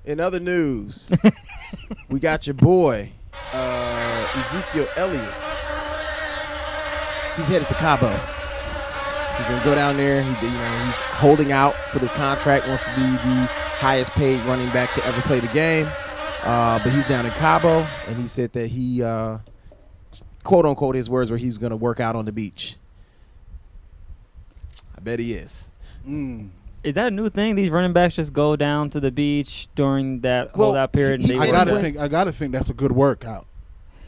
In other news, we got your boy, Ezekiel Elliot. He's headed to Cabo. He's going to go down there. He's holding out for this contract, wants to be the highest paid running back to ever play the game. But he's down in Cabo, and he said that he, quote unquote, his words were he's going to work out on the beach. I bet he is. Is that a new thing? These running backs just go down to the beach during that holdout period? I gotta think that's a good workout.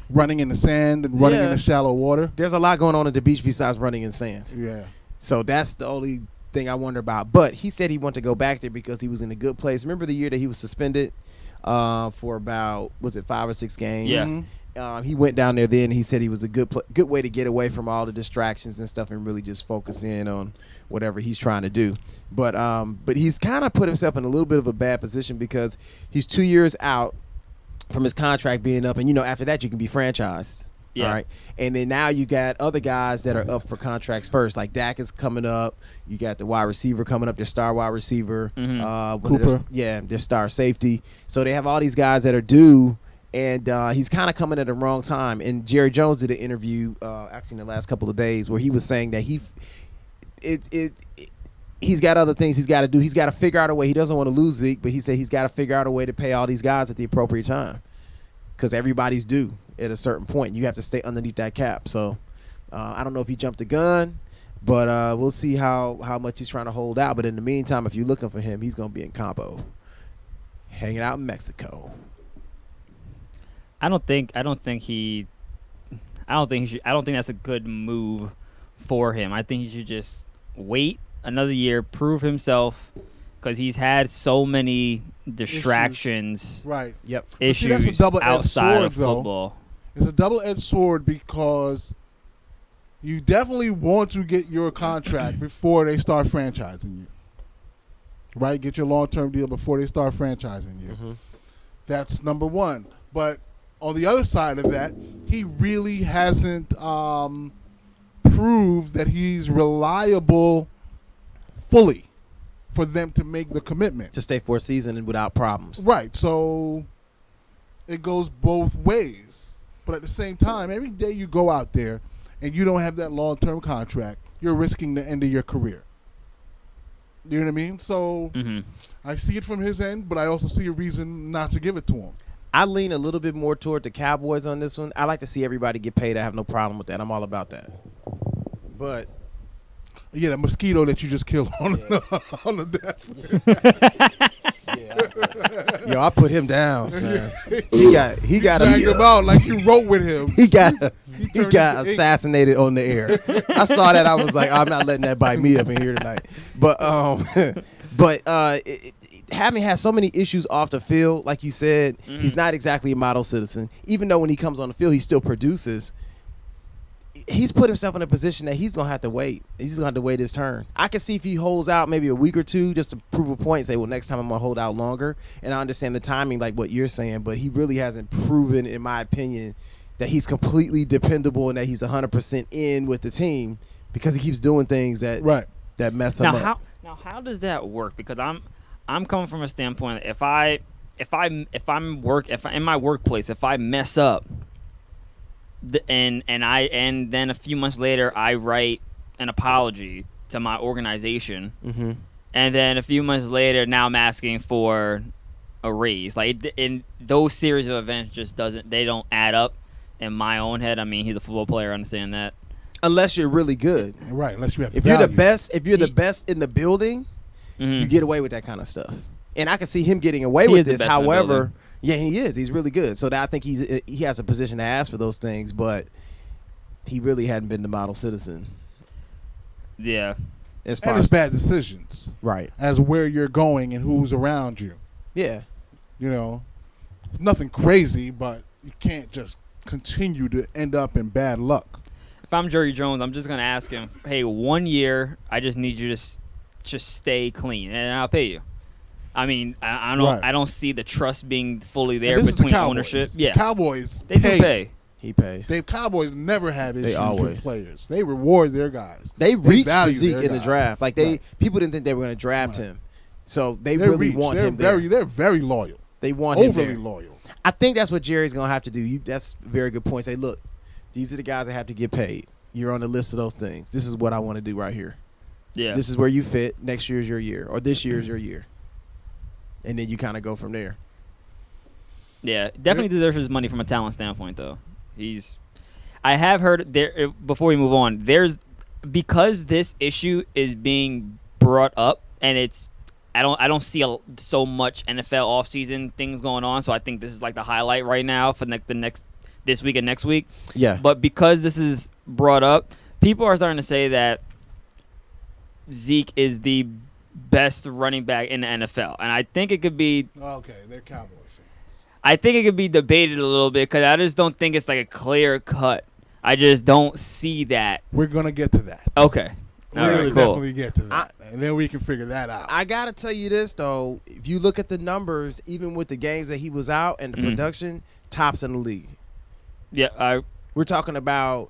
Running in the sand and running in the shallow water. There's a lot going on at the beach besides running in sand. Yeah. So that's the only thing I wonder about. But he said he wanted to go back there because he was in a good place. Remember the year that he was suspended for about, was it 5 or 6 games? Yeah. Mm-hmm. He went down there then. He said he was a good way to get away from all the distractions and stuff and really just focus in on whatever he's trying to do. But he's kind of put himself in a little bit of a bad position because he's 2 years out from his contract being up. And, after that, you can be franchised. Yeah. All right. And then now you got other guys that are up for contracts first. Like Dak is coming up. You got the wide receiver coming up, their star wide receiver. Cooper. Their star safety. So they have all these guys that are due. And he's kind of coming at the wrong time. And Jerry Jones did an interview actually in the last couple of days where he was saying that he's got other things he's got to do. He's got to figure out a way. He doesn't want to lose Zeke, but he said he's got to figure out a way to pay all these guys at the appropriate time because everybody's due at a certain point. You have to stay underneath that cap. So I don't know if he jumped the gun, but we'll see how much he's trying to hold out. But in the meantime, if you're looking for him, he's going to be in Cabo, hanging out in Mexico. I don't think that's a good move for him. I think he should just wait another year, prove himself, because he's had so many distractions, right? Yep. See, that's a double-edged outside sword, of football. Though. It's a double-edged sword because you definitely want to get your contract before they start franchising you, right? Get your long-term deal before they start franchising you. Mm-hmm. That's number one. But on the other side of that, he really hasn't proved that he's reliable fully for them to make the commitment. To stay for a season and without problems. Right. So it goes both ways. But at the same time, every day you go out there and you don't have that long-term contract, you're risking the end of your career. You know what I mean? So I see it from his end, but I also see a reason not to give it to him. I lean a little bit more toward the Cowboys on this one. I like to see everybody get paid. I have no problem with that. I'm all about that. But yeah, the mosquito that you just killed on the desk. Yo, I put him down, son. He got dragged him out like you wrote with him. He got assassinated on the air. I saw that. I was like, I'm not letting that bite me up in here tonight. But having had so many issues off the field, like you said, he's not exactly a model citizen. Even though when he comes on the field, he still produces. He's put himself in a position that he's going to have to wait. He's going to have to wait his turn. I can see if he holds out maybe a week or two just to prove a point and say, well, next time I'm going to hold out longer. And I understand the timing like what you're saying, but he really hasn't proven, in my opinion, that he's completely dependable and that he's 100% in with the team because he keeps doing things that mess him up. How does that work? Because I'm coming from a standpoint if in my workplace, if I mess up, and then a few months later I write an apology to my organization, and then a few months later now I'm asking for a raise. Like in those series of events, they don't add up in my own head. I mean, he's a football player, I understand that. Unless you're really good, right? Unless you have. If you're the best in the building, you get away with that kind of stuff. And I can see him getting away with this. However, yeah, he is. He's really good. So I think he has a position to ask for those things, but he really hadn't been the model citizen. Yeah. And it's bad decisions. Right. As where you're going and who's around you. Yeah. It's nothing crazy, but you can't just continue to end up in bad luck. If I'm Jerry Jones, I'm just going to ask him, hey, 1 year, I just need you to just stay clean, and I'll pay you. I mean, I don't see the trust being fully there between ownership. Yeah, Cowboys they do pay. He pays. Cowboys never have issues with players. They reward their guys. They reached for Zeke in the draft. Like people didn't think they were going to draft him, so they really want him there. They're very loyal. They want him overly there. loyal. I think that's what Jerry's gonna have to do. That's a very good point. Say, look, these are the guys that have to get paid. You're on the list of those things. This is what I want to do right here. Yeah. This is where you fit. Next year is your year, or this year is your year, and then you kind of go from there. Yeah, definitely deserves his money from a talent standpoint, though. I have heard there. Before we move on, because this issue is being brought up, and I don't see so much NFL offseason things going on. So I think this is like the highlight right now for this week and next week. Yeah. But because this is brought up, people are starting to say that Zeke is the best running back in the NFL, and I think it could be. Okay, they're Cowboy fans. I think it could be debated a little bit because I just don't think it's like a clear cut. I just don't see that. We're gonna get to that. Okay. All We'll right, cool. definitely get to that, and then we can figure that out. I gotta tell you this though, if you look at the numbers, even with the games that he was out and the production, tops in the league. Yeah, We're talking about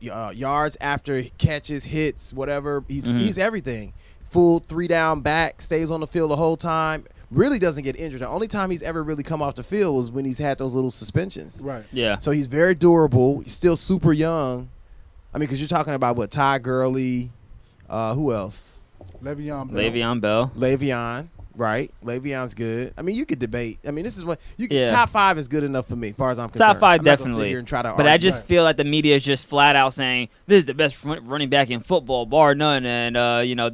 yards after catches, hits, whatever. He's everything. Full 3-down back, stays on the field the whole time. Really doesn't get injured. The only time he's ever really come off the field was when he's had those little suspensions. Right. Yeah. So he's very durable. He's still super young. I mean, because you're talking about what, Ty Gurley, who else? Le'Veon Bell. Le'Veon, right? Le'Veon's good. I mean, you could debate. I mean, this is what you can. Yeah. Top 5 is good enough for me, as far as I'm concerned. Top 5 I'm not gonna sit definitely. here and try to But I argue. just feel like the media is just flat out saying this is the best running back in football, bar none, and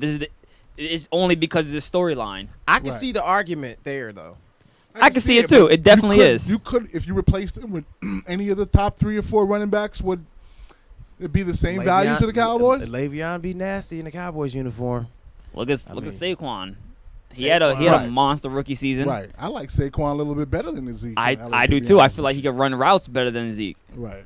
this is it's only because of the storyline. I can Right. see the argument there, though. I can see it too. but It definitely you could, is. You could, if you replaced him with any of the top 3 or 4 running backs, would it be the same value to the Cowboys? Le'Veon be nasty in the Cowboys uniform. Look at Saquon. He had a monster rookie season. Right. I like Saquon a little bit better than Ezekiel. I do too. I feel like he could run routes better than Zeke. Right.